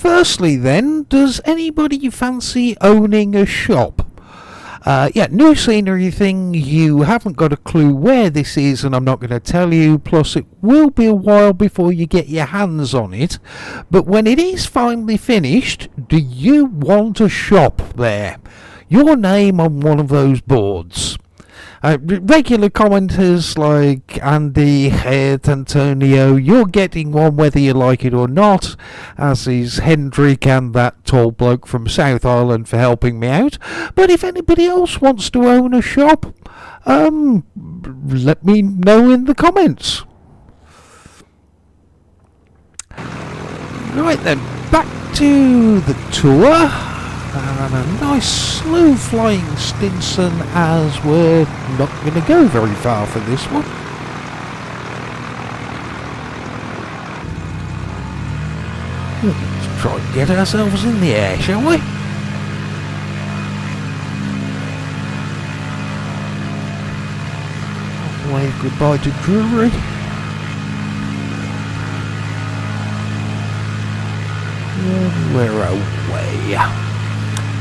firstly then, does anybody fancy owning a shop? Yeah, new scenery thing, you haven't got a clue where this is, and I'm not going to tell you, plus it will be a while before you get your hands on it. But when it is finally finished, do you want a shop there? Your name on one of those boards. Regular commenters like Andy, Head, Antonio, you're getting one whether you like it or not, as is Hendrik and that tall bloke from South Island for helping me out. But if anybody else wants to own a shop, let me know in the comments. Right then, back to the tour. And a nice slow flying Stinson, as we're not going to go very far for this one. Let's try and get ourselves in the air, shall we? Wave goodbye to Drury. And we're away.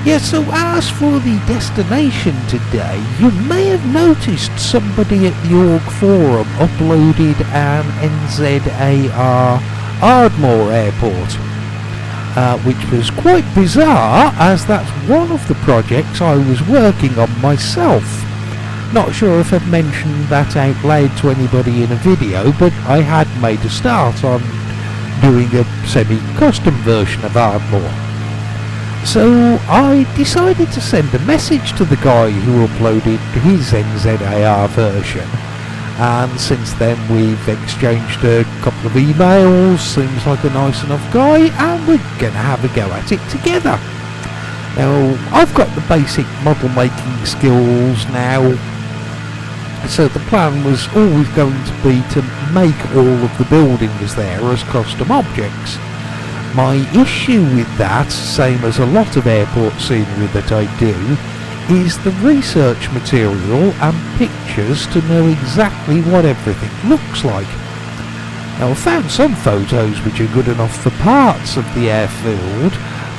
Yeah, so as for the destination today, you may have noticed somebody at the Org Forum uploaded an NZAR Ardmore Airport, which was quite bizarre, as that's one of the projects I was working on myself. Not sure if I've mentioned that out loud to anybody in a video, but I had made a start on doing a semi-custom version of Ardmore. So I decided to send a message to the guy who uploaded his NZAR version, and since then we've exchanged a couple of emails. Seems like a nice enough guy, and we're going to have a go at it together. Now, I've got the basic model making skills now, so the plan was always going to be to make all of the buildings there as custom objects. My issue with that, same as a lot of airport scenery that I do, is the research material and pictures to know exactly what everything looks like. Now, I've found some photos which are good enough for parts of the airfield,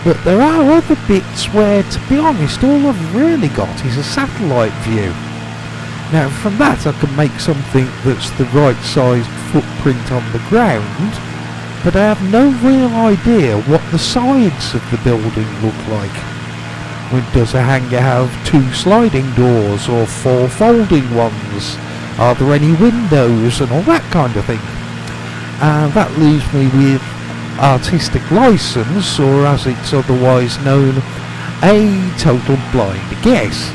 but there are other bits where, to be honest, all I've really got is a satellite view. Now, from that I can make something that's the right sized footprint on the ground, but I have no real idea what the sides of the building look like. Does a hangar have 2 sliding doors or 4 folding ones? Are there any windows and all that kind of thing? And that leaves me with artistic license, or as it's otherwise known, a total blind guess.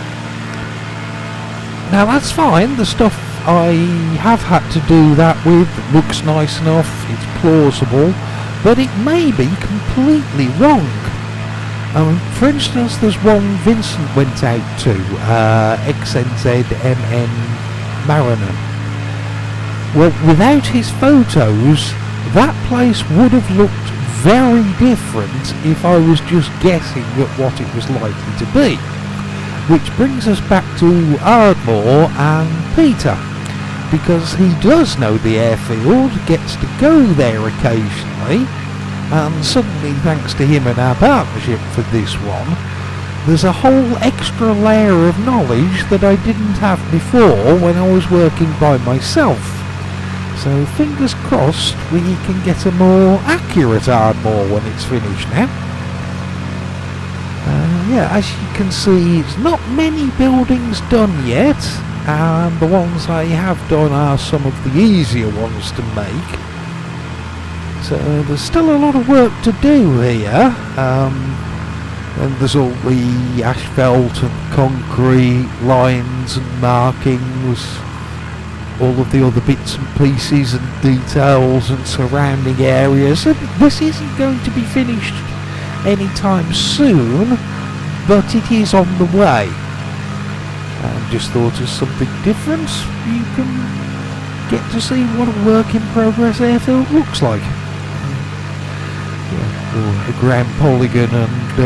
Now that's fine, the stuff I have had to do that with looks nice enough, it's plausible, but it may be completely wrong. For instance, there's one Vincent went out to, XNZMN Mariner. Well, without his photos, that place would have looked very different if I was just guessing at what it was likely to be. Which brings us back to Ardmore and Peter, because he does know the airfield, gets to go there occasionally, and suddenly, thanks to him and our partnership for this one, there's a whole extra layer of knowledge that I didn't have before when I was working by myself. So fingers crossed we can get a more accurate Ardmore when it's finished now. Yeah, as you can see, it's not many buildings done yet, and the ones I have done are some of the easier ones to make. So there's still a lot of work to do here, and there's all the asphalt and concrete lines and markings, all of the other bits and pieces and details and surrounding areas. And this isn't going to be finished anytime soon, but it is on the way. And just thought as something different, you can get to see what a work in progress airfield looks like. Yeah, a ground polygon and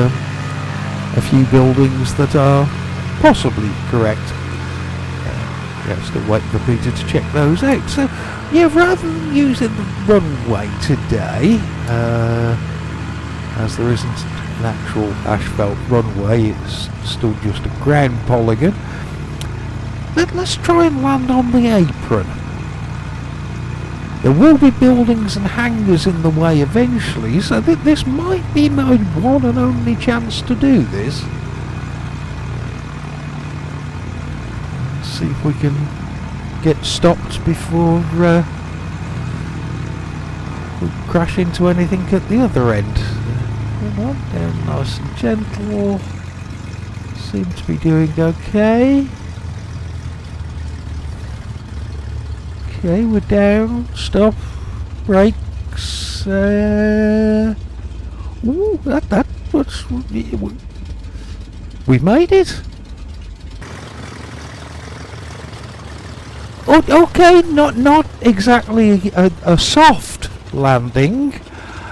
a few buildings that are possibly correct. Yeah, still waiting for Peter to check those out. So yeah, rather than using the runway today, as there isn't an actual asphalt runway, it's still just a ground polygon. Let's try and land on the apron. There will be buildings and hangars in the way eventually, so this might be my one and only chance to do this. Let's see if we can get stopped before we crash into anything at the other end. Come on, down nice and gentle. Seem to be doing okay. Okay, we're down. Stop. Brakes. Ooh, what's... We've made it. Oh, okay, not exactly a soft landing,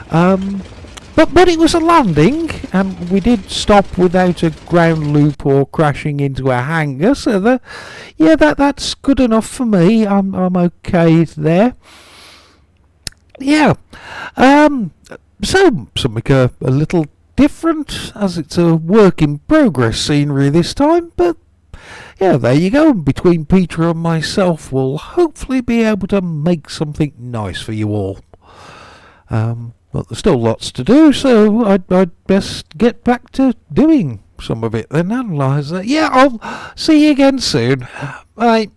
but it was a landing, and we did stop without a ground loop or crashing into a hangar. So that's good enough for me. I'm okay there. Yeah. So something a little different, as it's a work in progress scenery this time, but. Yeah, there you go. Between Peter and myself, we'll hopefully be able to make something nice for you all. But there's still lots to do, so I'd best get back to doing some of it then, analyse that. Yeah, I'll see you again soon. Bye.